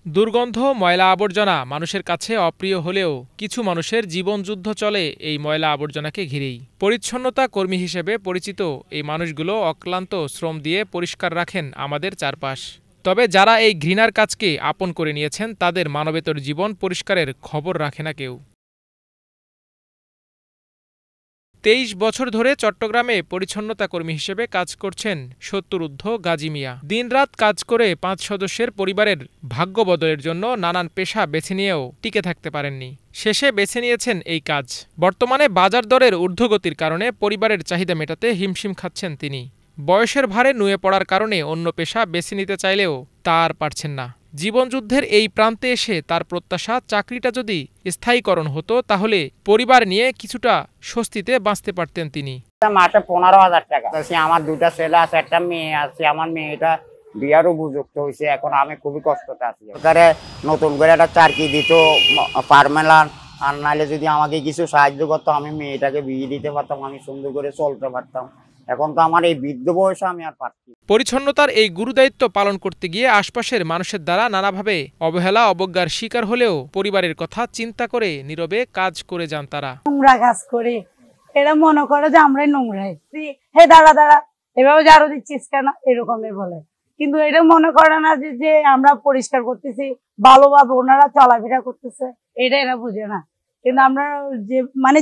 দুর্গন্ধ, ময়লা আবর্জনা মানুষের কাছে অপ্রিয় হলেও কিছু মানুষের জীবনযুদ্ধ চলে এই ময়লা আবর্জনাকে ঘিরেই। পরিচ্ছন্নতা কর্মী হিসেবে পরিচিত এই মানুষগুলো অক্লান্ত শ্রম দিয়ে পরিষ্কার রাখেন আমাদের চারপাশ। তবে যারা এই ঘৃণার কাজকে আপন করে নিয়েছেন তাদের মানবেতর জীবন পরিষ্কারের খবর রাখে না কেউ। ২৩ বছর ধরে চট্টগ্রামে পরিচ্ছন্নতা কর্মী হিসেবে কাজ করছেন ৭০ গাজী মিয়া। দিনরাত কাজ করে ৫ সদস্যের পরিবারের ভাগ্য বদলের জন্য নানান পেশা বেছে নিয়েও টিকে থাকতে পারেননি। শেষে বেছে নিয়েছেন এই কাজ। বর্তমানে বাজার দরের ঊর্ধ্বগতির কারণে পরিবারের চাহিদা মেটাতে হিমশিম খাচ্ছেন তিনি। বয়সের ভারে নুয়ে পড়ার কারণে অন্য পেশা বেছে নিতে চাইলেও তা আর পারছেন না। জীবনযুদ্ধের এই প্রান্তে এসে তার প্রত্যাশা, চাকরিটা যদি স্থায়ীকরণ হতো তাহলে পরিবার নিয়ে কিছুটা স্বস্তিতে বাঁচতে পারতেন তিনি। মাসে ১৫,০০০ টাকা। আমার দুটা ছেলে আছে, একটা মেয়ে আছে। আমার মেয়েটা বিয়ার উপযুক্ত হয়েছে, এখন আমি খুবই কষ্টতে আছি। সরকারে নতুন করে একটা চাকরি দিত পার্মানেন্ট, আর নাহলে যদি আমাকে কিছু সাহায্য করতো আমি মেয়েটাকে বিয়ে দিতে পারতাম, আমি সুন্দর করে চলতে পারতাম। এখন তো আমার এই বৃদ্ধ বয়সে আমি আর পারছি। পরিচ্ছন্নতার এই গুরুদায়িত্ব পালন করতে গিয়ে আশপাশের মানুষের দ্বারা নানাভাবে অবহেলা, অবজ্ঞার শিকার হলেও পরিবারের কথা চিন্তা করে নীরবে কাজ করে যান তারা। নোংরা কাজ করে এরা মনে করে যে আমরাই নোংরাই, হে দাঁড়া দাঁড়া এভাবে ঝাড়ু দিচ্ছিস কেন, এরকমই বলে। কিন্তু এটা মনে করে না যে আমরা পরিষ্কার করতেছি, ভালোভাবে ওনারা চলাফেরা করতেছে, এটা এরা বুঝে না। কিন্তু আমরা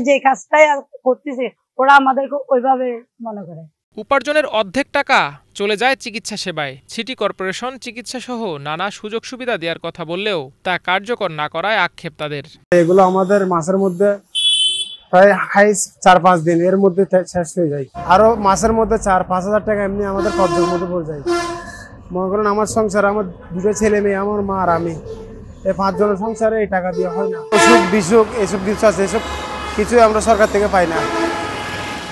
যে কাজটাই করতেছি ওরা আমাদেরকে ওইভাবে মনে করে। উপার্জনের অর্ধেক টাকা চলে যায় চিকিৎসা সেবায়। সিটি কর্পোরেশন চিকিৎসা সহ নানা সুযোগ সুবিধা দেওয়ার কথা বললেও তা কার্যকর না করায় আক্ষেপ তাদের। এগুলো আমাদের মাসের মধ্যে প্রায় ৪-৫ দিন এর মধ্যে শেষ হয়ে যায়। আরো মাসের মধ্যে ৪-৫ হাজার টাকা এমনি আমাদের খরচের মধ্যে পড়ে যায়। মনে করেন আমার সংসার, আমার দুটো ছেলে মেয়ে, আমার মা আর আমি, এই ৫ জনের সংসারে এই টাকা দিয়ে হয় না। অসুখ বিসুখ এসব কিছু আছে, এসব কিছুই আমরা সরকার থেকে পাই না।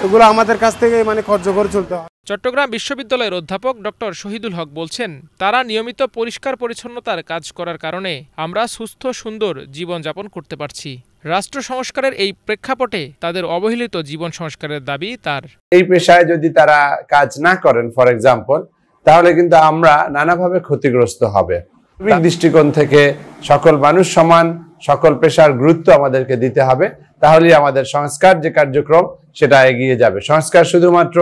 এগুলো আমাদের কাছ থেকে খরচ করে চলতে হয়। চট্টগ্রাম বিশ্ববিদ্যালয়ের অধ্যাপক ডক্টর শহীদুল হক বলছেন, তারা নিয়মিত পরিষ্কার পরিচ্ছন্নতার কাজ করার কারণে আমরা সুস্থ সুন্দর জীবনযাপন করতে পারছি। রাষ্ট্র সংস্কারের এই প্রেক্ষাপটে তাদের অবহেলিত জীবন সংস্কারের দাবি তার। এই পেশায় যদি তারা কাজ না করেন ফর এক্সাম্পল, তাহলে কিন্তু আমরা নানাভাবে ক্ষতিগ্রস্ত হবে। দৃষ্টিকোণ থেকে সকল মানুষ সমান, সকল পেশার গুরুত্ব আমাদেরকে দিতে হবে, তাহলেই আমাদের সংস্কার যে কার্যক্রম সেটা এগিয়ে যাবে। সংস্কার শুধুমাত্র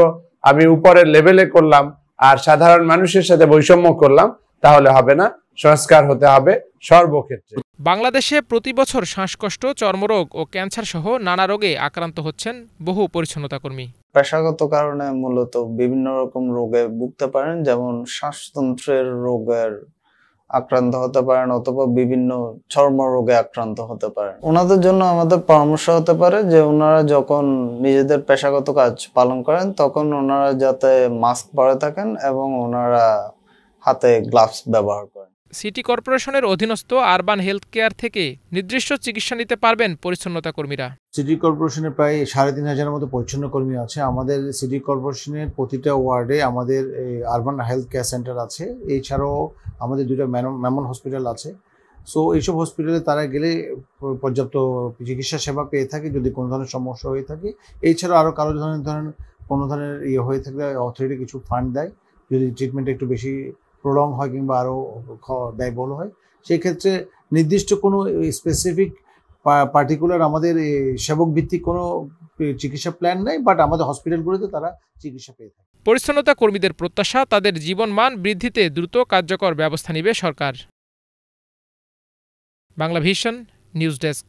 আমি উপরের লেভেলে করলাম আর সাধারণ মানুষের সাথে বৈষম্য করলাম তাহলে হবে না, সংস্কার হতে হবে সর্বক্ষেত্রে। বাংলাদেশে প্রতি বছর শ্বাসকষ্ট, চর্মরোগ ও ক্যান্সার সহ নানা রোগে আক্রান্ত হচ্ছেন বহু পরিচ্ছন্নতা কর্মী। পেশাগত কারণে মূলত বিভিন্ন রকম রোগে ভুগতে পারেন, যেমন শ্বাসতন্ত্রের রোগের আক্রান্ত হতে পারেন অথবা বিভিন্ন চর্ম রোগে আক্রান্ত হতে পারেন। ওনাদের জন্য আমাদের পরামর্শ হতে পারে যে ওনারা যখন নিজেদের পেশাগত কাজ পালন করেন তখন ওনারা যাতে মাস্ক পরে থাকেন এবং ওনারা হাতে গ্লাভস ব্যবহার করেন। সিটি কর্পোরেশনের অধীনস্থ আরবান হেলথ কেয়ার থেকে নির্দিষ্ট চিকিৎসা নিতে পারবেন পরিচ্ছন্নতা কর্মীরা। সিটি কর্পোরেশনের প্রায় ৩৫০০ মতো পরিচ্ছন্ন কর্মী আছে। আমাদের সিটি কর্পোরেশনের প্রতিটা ওয়ার্ডে আমাদের আরবান হেলথ কেয়ার সেন্টার আছে। এছাড়াও আমাদের 2টা মেমন হসপিটাল আছে। সো এইসব হসপিটালে তারা গেলে পর্যাপ্ত চিকিৎসা সেবা পেয়ে থাকে যদি কোনো ধরনের সমস্যা হয়ে থাকে। এছাড়াও আরও কারো কোনো ধরনের হয়ে থাকলে অথরিটি কিছু ফান্ড দেয় যদি ট্রিটমেন্ট একটু বেশি প্রলং হয় কিংবা আরও ব্যয়বহুল হয়। সেই ক্ষেত্রে নির্দিষ্ট কোনো স্পেসিফিক পার্টিকুলার আমাদের সেবক ভিত্তিক কোনো চিকিৎসা প্ল্যান নেই, বাট আমাদের হসপিটালগুলোতে তারা চিকিৎসা পেয়ে থাকে। পরিচ্ছন্নতা কর্মীদের প্রত্যাশা, তাদের জীবনমান বৃদ্ধিতে দ্রুত কার্যকর ব্যবস্থা নেবে সরকার। Bangla vision news desk.